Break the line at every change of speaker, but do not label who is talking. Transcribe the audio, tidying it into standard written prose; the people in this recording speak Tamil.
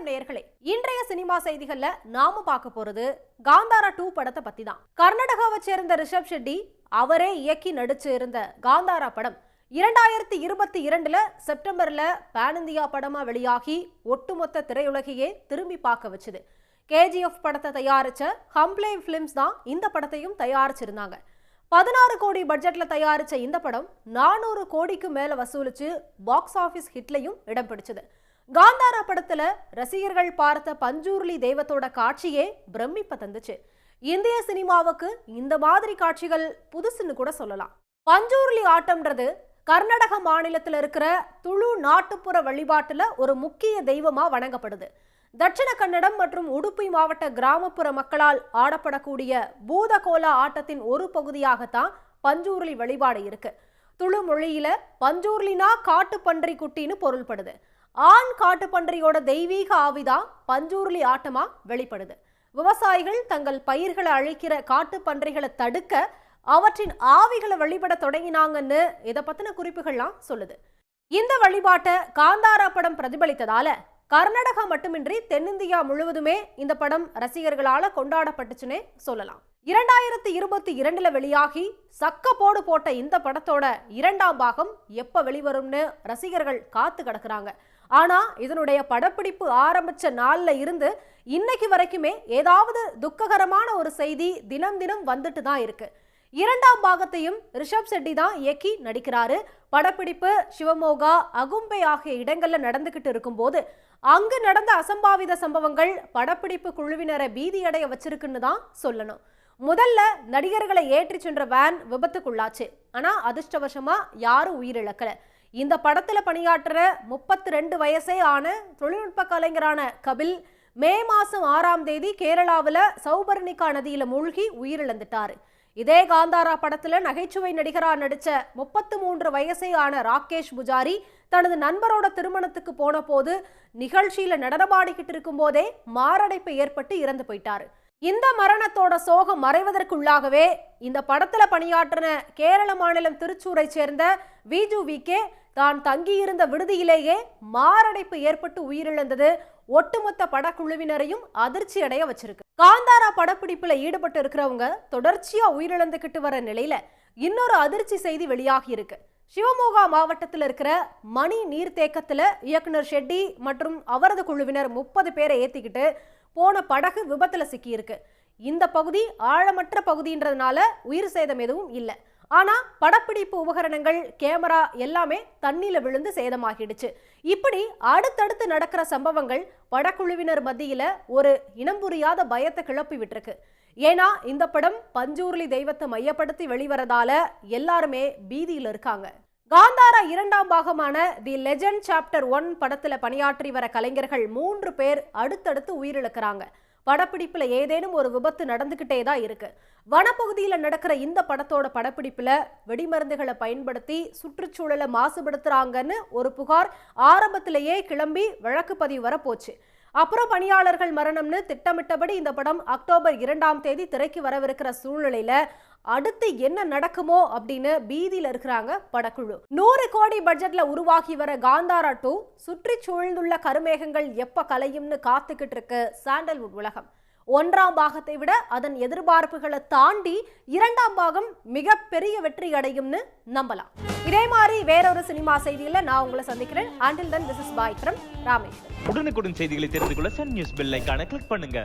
நேயர்களே, இன்றைய சினிமா செய்திகள்ல நாம பார்க்க போறது காந்தாரா 2 படத்தை பத்தி தான். கர்நாடகாவை சேர்ந்த ரிஷப் ஷெட்டி அவரே இயக்கி நடிச்சு இருந்த காந்தாரா படம் 2022 செப்டம்பர்ல பேன் இந்தியா படமா வெளியாகி ஒட்டுமொத்த திரையுலகையே திரும்பி பார்க்க வச்சுது. KGF படத்தை தயாரிச்ச ஹம்ப்ளே பிலிம்ஸ் தான் இந்த படத்தையும் தயாரிச்சிருந்தாங்க. 16 கோடி பட்ஜெட்ல தயாரிச்ச இந்த படம் 400 கோடிக்கு மேல வசூலிச்சு பாக்ஸ் ஆபீஸ் ஹிட்லையும் இடம் பிடிச்சது. காந்தாரா படத்துல ரசிகர்கள் பார்த்த பஞ்சூர்லி தெய்வத்தோட காட்சியே பிரமிப்பை தந்துச்சு. இந்திய சினிமாவுக்கு இந்த மாதிரி காட்சிகள் புதுசுன்னு கூட சொல்லலாம். பஞ்சூர்லி ஆட்டம்ன்றது கர்நாடக மாநிலத்தில் இருக்கிற துளு நாட்டுப்புற வழிபாட்டுல ஒரு முக்கிய தெய்வமா வணங்கப்படுது. தட்சிண கன்னடம் மற்றும் உடுப்பி மாவட்ட கிராமப்புற மக்களால் ஆடப்படக்கூடிய பூதகோலா ஆட்டத்தின் ஒரு பகுதியாகத்தான் பஞ்சூர்லி வழிபாடு இருக்கு. துளு மொழியில பஞ்சூர்லினா காட்டு பன்றி குட்டின்னு பொருள்படுது. ஆண் காட்டுப்பன்றியோட தெய்வீக ஆவிதான் பஞ்சூர்லி ஆட்டமா வெளிப்படுது. விவசாயிகள் தங்கள் பயிர்களை அழிக்கிற காட்டு பன்றிகளை தடுக்க அவற்றின் ஆவிகளை வழிபட தொடங்கினாங்கன்னு இதை பத்தின குறிப்புகள்லாம் சொல்லுது. இந்த வழிபாட்டை காந்தாரா படம் பிரதிபலித்ததால கர்நாடகா மட்டுமின்றி தென்னிந்தியா முழுவதுமே இந்த படம் ரசிகர்களால கொண்டாடப்பட்டுச்சுன்னே சொல்லலாம். 2022 வெளியாகி சக்க போடு போட்ட இந்த படத்தோட 2ஆம் பாகம் எப்ப வெளிவரும்னு ரசிகர்கள் காத்து கிடக்குறாங்க. ஆனா இதனுடைய படப்பிடிப்பு ஆரம்பிச்ச நாள்ல இருந்து இன்னைக்கு வரைக்குமே ஏதாவது துக்ககரமான ஒரு செய்தி தினம் தினம் வந்துட்டு தான் இருக்கு. 2ஆம் பாகத்தையும் ரிஷப் ஷெட்டி தான் இயக்கி நடிக்கிறாரு. படப்பிடிப்பு சிவமோகா, அகும்பே ஆகிய இடங்கள்ல நடந்துகிட்டு இருக்கும் போது அங்கு நடந்த அசம்பாவித சம்பவங்கள் படப்பிடிப்பு குழுவினரை பீதியடைய வச்சிருக்குன்னு தான் சொல்லணும். முதல்ல நடிகர்களை ஏற்றி சென்ற வேன் விபத்துக்குள்ளாச்சு. ஆனா அதிர்ஷ்டவசமா யாரும் உயிரிழக்கல. இந்த படத்துல பணியாற்றுற 32 வயசே ஆன தொழில்நுட்ப கலைஞரான கபில் மே மாசம் 6ஆம் தேதி கேரளாவில் சௌபர்ணிகா நதியில மூழ்கி உயிரிழந்துட்டாரு. இதே காந்தாரா படத்துல நகைச்சுவை நடிகரா நடிச்ச 33 வயசே ஆன ராகேஷ் புஜாரி தனது நண்பரோட திருமணத்துக்கு போன போது நிகழ்ச்சியில நடனமாடிக்கிட்டு இருக்கும் போதே மாரடைப்பு ஏற்பட்டு இறந்து போயிட்டாரு. இந்த மரணத்தோட சோகம் மறைவதற்குள்ளாகவே இந்த படத்துல பணியாற்றின கேரள மாநிலம் திருச்சூரை சேர்ந்த விஜு விகே தான் தங்கியிருந்த விடுதியிலேயே மாரடைப்பு ஏற்பட்டு உயிரிழந்தது ஒட்டுமொத்த படக்குழுவினரையும் அதிர்ச்சி அடைய வச்சிருக்கு. காந்தாரா படப்பிடிப்புல ஈடுபட்டு இருக்கிறவங்க தொடர்ச்சியா உயிரிழந்துகிட்டு வர நிலையில இன்னொரு அதிர்ச்சி செய்தி வெளியாகி இருக்கு. சிவமோகா மாவட்டத்தில் இருக்கிற மணி நீர்த்தேக்கத்துல இயக்குனர் ஷெட்டி மற்றும் அவரது குழுவினர் 30 பேரை ஏத்திக்கிட்டு போன படகு விபத்துல சிக்கியிருக்கு. இந்த பகுதி ஆழமற்ற பகுதின்றதுனால உயிர் சேதம் எதுவும் இல்லை. ஆனா படப்பிடிப்பு உபகரணங்கள், கேமரா எல்லாமே தண்ணியில விழுந்து சேதமாகிடுச்சு. இப்படி அடுத்தடுத்து நடக்கிற சம்பவங்கள் படக்குழுவினர் மத்தியில ஒரு இனம் புரியாத பயத்தை கிளப்பி விட்டுருக்கு. ஏன்னா இந்த படம் பஞ்சூர்லி தெய்வத்தை மையப்படுத்தி வெளிவரதால எல்லாருமே பீதியில இருக்காங்க. காந்தாரா 2ஆம் பாகமான தி லெஜண்ட் சாப்டர் 1 படத்துல பணியாற்றி வர கலைஞர்கள் 3 பேர் அடுத்தடுத்து உயிரிழக்கிறாங்க. படப்பிடிப்புல ஏதேனும் ஒரு விபத்து நடந்துகிட்டே தான் இருக்கு. வனப்பகுதியில நடக்கிற இந்த படத்தோட படப்பிடிப்புல வெடிமருந்துகளை பயன்படுத்தி சுற்றுச்சூழலை மாசுபடுத்துறாங்கன்னு ஒரு புகார் ஆரம்பத்திலேயே கிளம்பி வழக்கு பதிவு வர போச்சு. அப்புறம் பணியாளர்கள் மரணம்னு திட்டமிட்டபடி இந்த படம் அக்டோபர் 2ஆம் தேதி திரைக்கு வரவிருக்கிற சூழ்நிலையில அடுத்து என்ன நடக்குமோ அப்படின்னு பீதியில இருக்கிறாங்க படக்குழு. 100 கோடி பட்ஜெட்ல உருவாகி வர காந்தாரா 2 சுற்றி சூழ்ந்துள்ள கருமேகங்கள் எப்ப கலையும்னு காத்துக்கிட்டு இருக்கு சாண்டல்வுட் உலகம். 1ஆம் பாகத்தை விட அதன் எதிர்பார்ப்புகளை தாண்டி 2ஆம் பாகம் மிகப்பெரிய வெற்றி அடையும்னு நம்பலாம். இதே மாதிரி வேறொரு சினிமா செய்தியில நான் உங்களை சந்திக்கிறேன். Until then, this is bye from Rameswaran.
உடனுக்குடன் செய்திகளை தெரிந்து கொள்ள சன் நியூஸ் பெல் ஐகானை கிளிக் பண்ணுங்க.